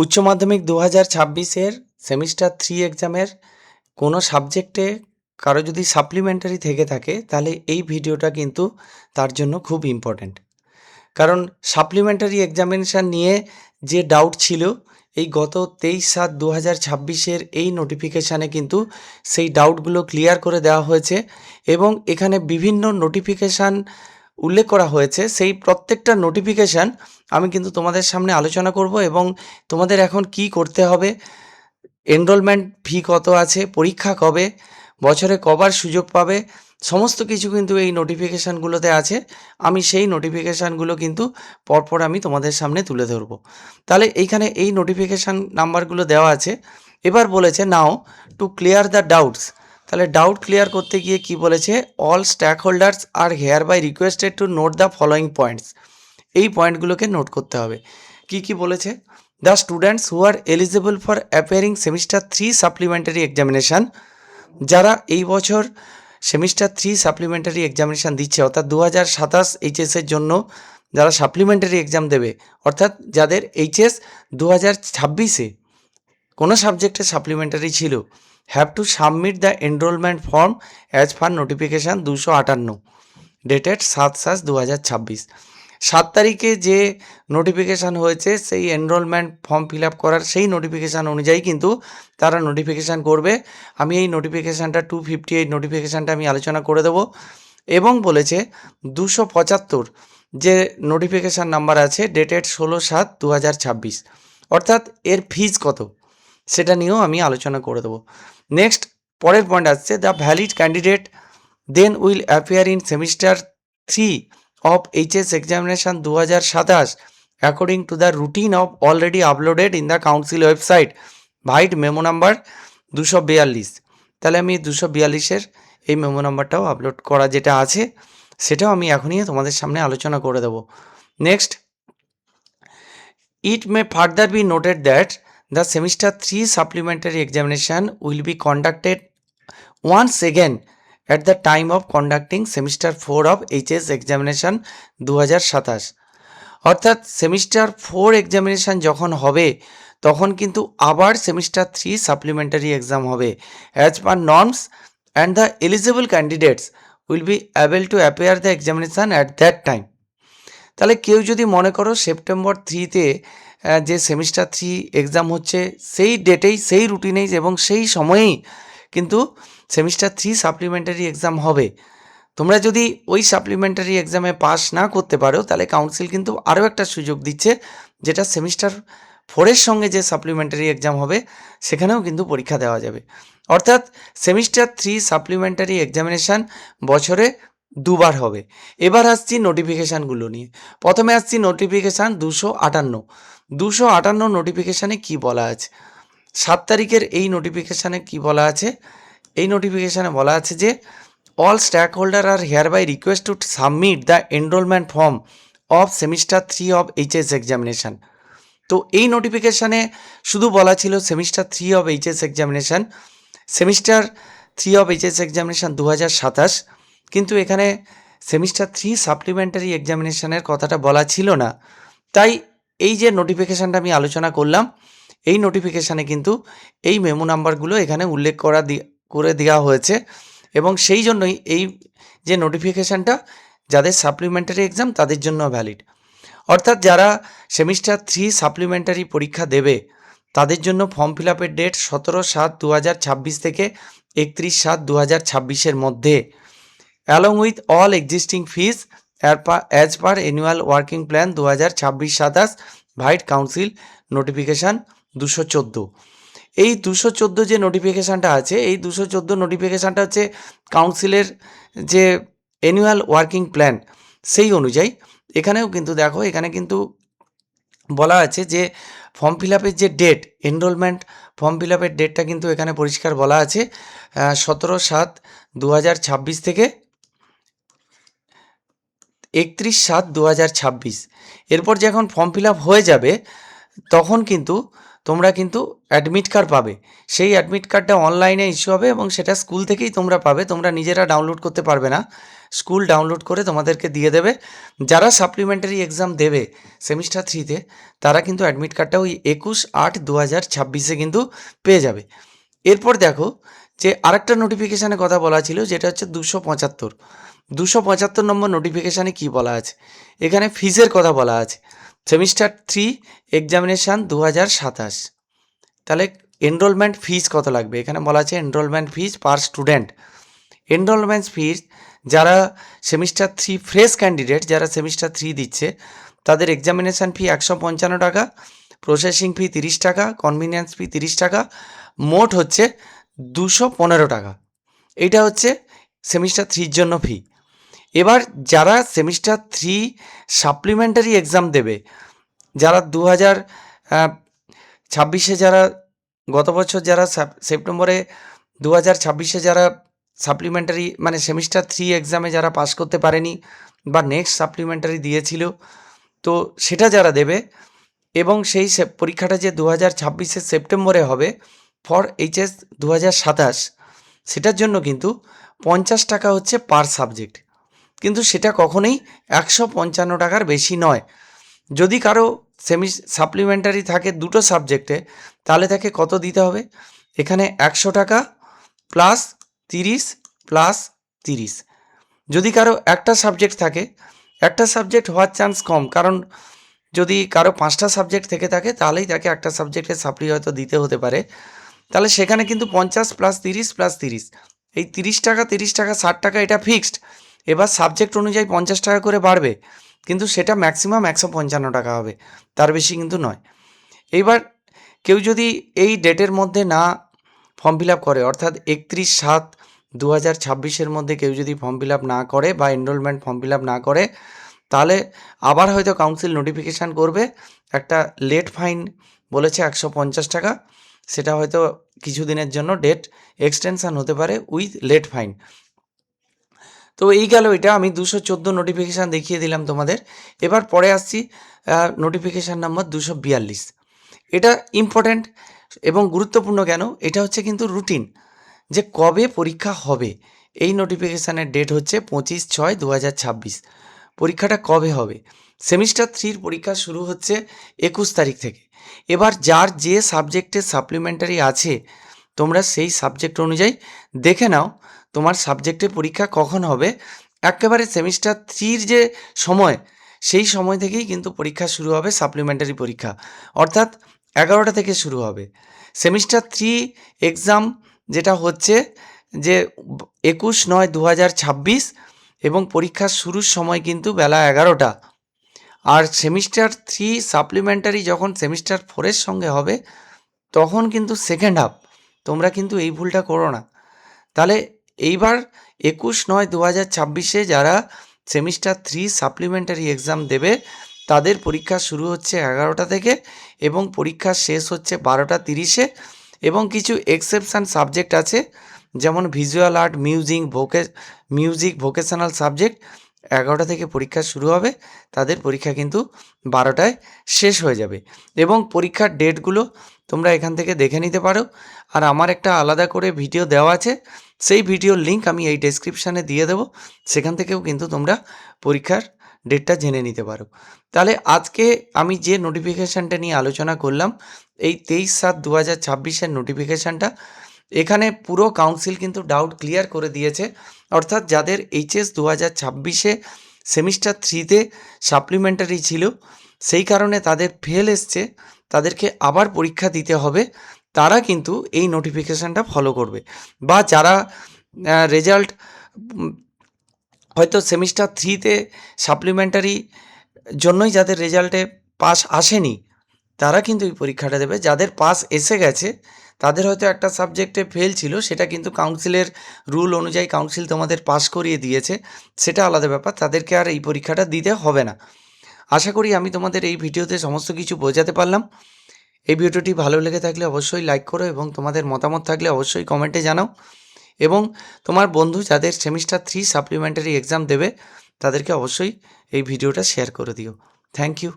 উচ্চ মাধ্যমিক 2026-এর সেমিস্টার 3 এক্সামের কোনো সাবজেক্টে কারো যদি সাপ্লিমেন্টারি থেকে থাকে তাহলে এই ভিডিওটা কিন্তু তার জন্য খুব ইম্পর্ট্যান্ট। কারণ সাপ্লিমেন্টারি এক্সামিনেশান নিয়ে যে ডাউট ছিল এই গত 23/7/2026-এর এই নোটিফিকেশানে কিন্তু সেই ডাউটগুলো ক্লিয়ার করে দেওয়া হয়েছে এবং এখানে বিভিন্ন নোটিফিকেশান উল্লেখ করা হয়েছে। সেই প্রত্যেকটা নোটিফিকেশান আমি কিন্তু তোমাদের সামনে আলোচনা করব এবং তোমাদের এখন কি করতে হবে, এনরোলমেন্ট ফি কত আছে, পরীক্ষা কবে, বছরে কবার সুযোগ পাবে, সমস্ত কিছু কিন্তু এই নোটিফিকেশানগুলোতে আছে। আমি সেই নোটিফিকেশানগুলো কিন্তু পরপর আমি তোমাদের সামনে তুলে ধরবো। তাহলে এইখানে এই নোটিফিকেশান নাম্বারগুলো দেওয়া আছে। এবার বলেছে now to clear the doubts. তাহলে ডাউট ক্লিয়ার করতে গিয়ে কি বলেছে, all stakeholders are hereby requested to note the following points. এই পয়েন্টগুলোকে নোট করতে হবে। কি বলেছে, the students who are eligible for appearing semester 3 supplementary examination, যারা এই বছর সেমিস্টার 3 সাপ্লিমেন্টারি এক্সামিনেশান দিচ্ছে অর্থাৎ 2027 এইচএসের জন্য যারা সাপ্লিমেন্টারি এক্সাম দেবে, অর্থাৎ যাদের এইচএস 2026-এ কোনো সাবজেক্টে সাপ্লিমেন্টারি ছিল, have to submit the enrollment form as per notification 258 dated 7/7/2026। 7 তারিখে যে নোটিফিকেশান হয়েছে সেই এনরোলমেন্ট ফর্ম ফিল আপ করার সেই নোটিফিকেশান অনুযায়ী কিন্তু তারা নোটিফিকেশান করবে। আমি এই নোটিফিকেশানটা 258 নোটিফিকেশানটা আমি আলোচনা করে দেবো এবং বলেছে 275 যে নোটিফিকেশান নাম্বার আছে ডেটেড 16/7/2026, অর্থাৎ এর ফিজ কত সেটা নিয়েও আমি আলোচনা করে দেবো। নেক্সট পরের পয়েন্ট আসছে, the valid candidate then will appear in semester 3 of HS examination 2027 according to the routine of already uploaded in the council website white memo number 242। তাহলে আমি 242-এর এই মেমো নাম্বারটাও আপলোড করা যেটা আছে সেটাও আমি এখনই তোমাদের সামনে আলোচনা করে দেবো। Next, it may further be noted that the semester 3 supplementary examination will be conducted once again at the time of conducting semester 4 of HS examination 2027। অর্থাৎ সেমিস্টার 4 এক্সামিনেশান যখন হবে তখন কিন্তু আবার সেমিস্টার 3 সাপ্লিমেন্টারি এক্সাম হবে as per norms and the eligible candidates will be able to appear the examination at that time. তাহলে কেউ যদি মনে করো সেপ্টেম্বর 3-তে যে সেমিস্টার 3 এক্সাম হচ্ছে সেই ডেটেই সেই রুটিনেই এবং সেই সময়েই কিন্তু সেমিস্টার 3 সাপ্লিমেন্টারি এক্সাম হবে, তোমরা যদি ওই সাপ্লিমেন্টারি এক্সামে পাস না করতে পারো তাহলে কাউন্সিল কিন্তু আরও একটা সুযোগ দিচ্ছে, যেটা সেমিস্টার 4-এর সঙ্গে যে সাপ্লিমেন্টারি এক্সাম হবে সেখানেও কিন্তু পরীক্ষা দেওয়া যাবে। অর্থাৎ সেমিস্টার 3 সাপ্লিমেন্টারি এক্সামিনেশান বছরে দুবার হবে। এবার আসছি নোটিফিকেশানগুলো নিয়ে। প্রথমে আসছি নোটিফিকেশান 258 নোটিফিকেশানে কি বলা আছে। 7 তারিখের এই নোটিফিকেশানে কি বলা আছে, এই নোটিফিকেশানে বলা আছে যে all stakeholders are hereby requested to submit the enrollment form of semester 3 of HS examination। তো এই নোটিফিকেশানে শুধু বলা ছিল semester 3 of HS examination, semester 3 of HS examination 2027, কিন্তু এখানে সেমিস্টার 3 সাপ্লিমেন্টারি এক্সামিনেশানের কথাটা বলা ছিল না। তাই এই যে নোটিফিকেশানটা আমি আলোচনা করলাম এই নোটিফিকেশানে কিন্তু এই মেমো নাম্বারগুলো এখানে উল্লেখ করে দেওয়া হয়েছে এবং সেই জন্যই এই যে নোটিফিকেশানটা যাদের সাপ্লিমেন্টারি এক্সাম তাদের জন্য ভ্যালিড। অর্থাৎ যারা সেমিস্টার 3 সাপ্লিমেন্টারি পরীক্ষা দেবে তাদের জন্য ফর্ম ফিল আপের ডেট 17/7/2026 থেকে 31/7/2026-এর মধ্যে, along with all existing fees as per annual working plan 2026-27 vide council notification 214। এই 214 যে নোটিফিকেশানটা আছে এই 214 নোটিফিকেশানটা হচ্ছে কাউন্সিলের যে অ্যানুয়াল ওয়ার্কিং প্ল্যান সেই অনুযায়ী। এখানেও কিন্তু দেখো এখানে কিন্তু বলা আছে যে ফর্ম ফিল আপের যে ডেট, এনরোলমেন্ট ফর্ম ফিল আপের ডেটটা কিন্তু এখানে পরিষ্কার বলা আছে 17/7/2026 থেকে 31/7/2026। এরপর যখন ফর্ম ফিল আপ হয়ে যাবে তখন কিন্তু তোমরা কিন্তু অ্যাডমিট কার্ড পাবে। সেই অ্যাডমিট কার্ডটা অনলাইনে ইস্যু হবে এবং সেটা স্কুল থেকেই তোমরা পাবে, তোমরা নিজেরা ডাউনলোড করতে পারবে না, স্কুল ডাউনলোড করে তোমাদেরকে দিয়ে দেবে। যারা সাপ্লিমেন্টারি এক্সাম দেবে সেমিস্টার 3-তে তারা কিন্তু অ্যাডমিট কার্ডটা ওই 21/8/2026 কিন্তু পেয়ে যাবে। এরপর দেখো যে আরেকটা নোটিফিকেশানে কথা বলা ছিল, যেটা হচ্ছে 275 নম্বর নোটিফিকেশানে কি বলা আছে, এখানে ফিজের কথা বলা আছে। সেমিস্টার 3 এক্সামিনেশান 2027, তাহলে এনরোলমেন্ট ফিজ কত লাগবে, এখানে বলা আছে এনরোলমেন্ট ফিজ পার স্টুডেন্ট। এনরোলমেন্ট ফিজ যারা সেমিস্টার 3 ফ্রেশ ক্যান্ডিডেট, যারা সেমিস্টার 3 দিচ্ছে, তাদের এক্সামিনেশান ফি 155 টাকা, প্রসেসিং ফি 30 টাকা, কনভিনিয়েন্স ফি 30 টাকা, মোট হচ্ছে 215 টাকা। এইটা হচ্ছে সেমিস্টার 3-র জন্য ফি। এবার যারা সেমিস্টার 3 সাপ্লিমেন্টারি এক্সাম দেবে, যারা 2026-এ যারা গত বছর যারা সেপ্টেম্বরে 2026-এ যারা সাপ্লিমেন্টারি মানে সেমিস্টার 3 এক্সামে যারা পাস করতে পারেনি বা নেক্সট সাপ্লিমেন্টারি দিয়েছিল, তো সেটা যারা দেবে এবং সেই পরীক্ষাটা যে 2026-এর সেপ্টেম্বরে হবে ফর HS 2027, সেটার জন্য কিন্তু 50 টাকা হচ্ছে পার সাবজেক্ট, কিন্তু সেটা কখনোই 155 টাকার বেশি নয়। যদি কারো সাপ্লিমেন্টারি থাকে দুটো সাবজেক্টে, তাহলে তাকে কত দিতে হবে, এখানে 100 টাকা প্লাস 30 প্লাস 30। যদি কারো একটা সাবজেক্ট থাকে, একটা সাবজেক্ট হওয়ার চান্স কম, কারণ যদি কারো 5টা সাবজেক্ট থেকে থাকে তাহলেই তাকে একটা সাবজেক্টের সাপ্লি হয়তো দিতে হতে পারে, তাহলে সেখানে কিন্তু 50 প্লাস 30 প্লাস 30, এই 30 টাকা 30 টাকা 60 টাকা এটা ফিক্সড। এবার সাবজেক্ট অনুযায়ী 50 টাকা করে বাড়বে, কিন্তু সেটা ম্যাক্সিমাম 155 টাকা হবে, তার বেশি কিন্তু নয়। এইবার কেউ যদি এই ডেটের মধ্যে না ফর্ম ফিল আপ করে, অর্থাৎ 31/7/2026-এর মধ্যে কেউ যদি ফর্ম ফিল আপ না করে বা এনরোলমেন্ট ফর্ম ফিল আপ না করে, তাহলে আবার হয়তো কাউন্সিল নোটিফিকেশান করবে, একটা লেট ফাইন বলেছে 150 টাকা, সেটা হয়তো কিছুদিনের জন্য ডেট এক্সটেনশান হতে পারে উইথ লেট ফাইন। তো এই গেল, এটা আমি 214 নোটিফিকেশান দেখিয়ে দিলাম তোমাদের। এবার পরে আসছি নোটিফিকেশান নাম্বার 242। এটা ইম্পর্ট্যান্ট এবং গুরুত্বপূর্ণ কেন, এটা হচ্ছে কিন্তু রুটিন যে কবে পরীক্ষা হবে। এই নোটিফিকেশানের ডেট হচ্ছে 25/6/2026। পরীক্ষাটা কবে হবে, সেমিস্টার 3-র পরীক্ষা শুরু হচ্ছে 21 তারিখ থেকে। এবার যার যে সাবজেক্টে সাপ্লিমেন্টারি আছে, তোমরা সেই সাবজেক্ট অনুযায়ী দেখে নাও তোমার সাবজেক্টে পরীক্ষা কখন হবে। একেবারে সেমিস্টার 3-র যে সময়, সেই সময় থেকেই কিন্তু পরীক্ষা শুরু হবে, সাপ্লিমেন্টারি পরীক্ষা, অর্থাৎ 11টা থেকে শুরু হবে। সেমিস্টার 3 এক্সাম যেটা হচ্ছে যে 21/9/2026 এবং পরীক্ষার শুরুর সময় কিন্তু বেলা 11টা। আর সেমিস্টার 3 সাপ্লিমেন্টারি যখন সেমিস্টার 4-এর সঙ্গে হবে, তখন কিন্তু সেকেন্ড হাফ, তোমরা কিন্তু এই ভুলটা করো না। তাহলে এইবার 21/9/2026-এ যারা সেমিস্টার 3 সাপ্লিমেন্টারি এক্সাম দেবে, তাদের পরীক্ষা শুরু হচ্ছে 11টা থেকে এবং পরীক্ষা শেষ হচ্ছে 12টা 30-এ। এবং কিছু এক্সেপশান সাবজেক্ট আছে, যেমন visual art, music vocational subject 11টা থেকে পরীক্ষা শুরু হবে, তাদের পরীক্ষা কিন্তু 12টায় শেষ হয়ে যাবে। এবং পরীক্ষার ডেটগুলো তোমরা এখান থেকে দেখে নিতে পারো। আর আমার একটা আলাদা করে ভিডিও দেওয়া আছে, সেই ভিডিওর লিঙ্ক আমি এই ডেসক্রিপশানে দিয়ে দেবো, সেখান থেকেও কিন্তু তোমরা পরীক্ষার ডেটটা জেনে নিতে পারো। তাহলে আজকে আমি যে নোটিফিকেশানটা নিয়ে আলোচনা করলাম, এই 23/7/2026-এর নোটিফিকেশানটা, এখানে পুরো কাউন্সিল কিন্তু ডাউট ক্লিয়ার করে দিয়েছে। অর্থাৎ যাদের HS 2026-এ সেমিস্টার 3-তে সাপ্লিমেন্টারি ছিল, সেই কারণে তাদের ফেল এসছে, তাদেরকে আবার পরীক্ষা দিতে হবে, তারা কিন্তু এই নোটিফিকেশানটা ফলো করবে। বা যারা রেজাল্ট হয়তো সেমিস্টার 3-তে সাপ্লিমেন্টারি জন্যই যাদের রেজাল্টে পাস আসেনি, তারা কিন্তু এই পরীক্ষাটা দেবে। যাদের পাস এসে গেছে, তাদের হয়তো একটা সাবজেক্টে ফেল ছিল, সেটা কিন্তু কাউন্সিলের রুল অনুযায়ী কাউন্সিল তোমাদের পাস করিয়ে দিয়েছে, সেটা আলাদা ব্যাপার, তাদেরকে আর এই পরীক্ষাটা দিতে হবে না। আশা করি আমি তোমাদের এই ভিডিওতে সমস্ত কিছু বোঝাতে পারলাম। এই ভিডিওটি ভালো লেগে থাকলে অবশ্যই লাইক করো এবং তোমাদের মতামত থাকলে অবশ্যই কমেন্টে জানাও। এবং তোমার বন্ধু যাদের সেমিস্টার 3 সাপ্লিমেন্টারি এক্সাম দেবে, তাদেরকে অবশ্যই এই ভিডিওটা শেয়ার করে দিও। Thank you.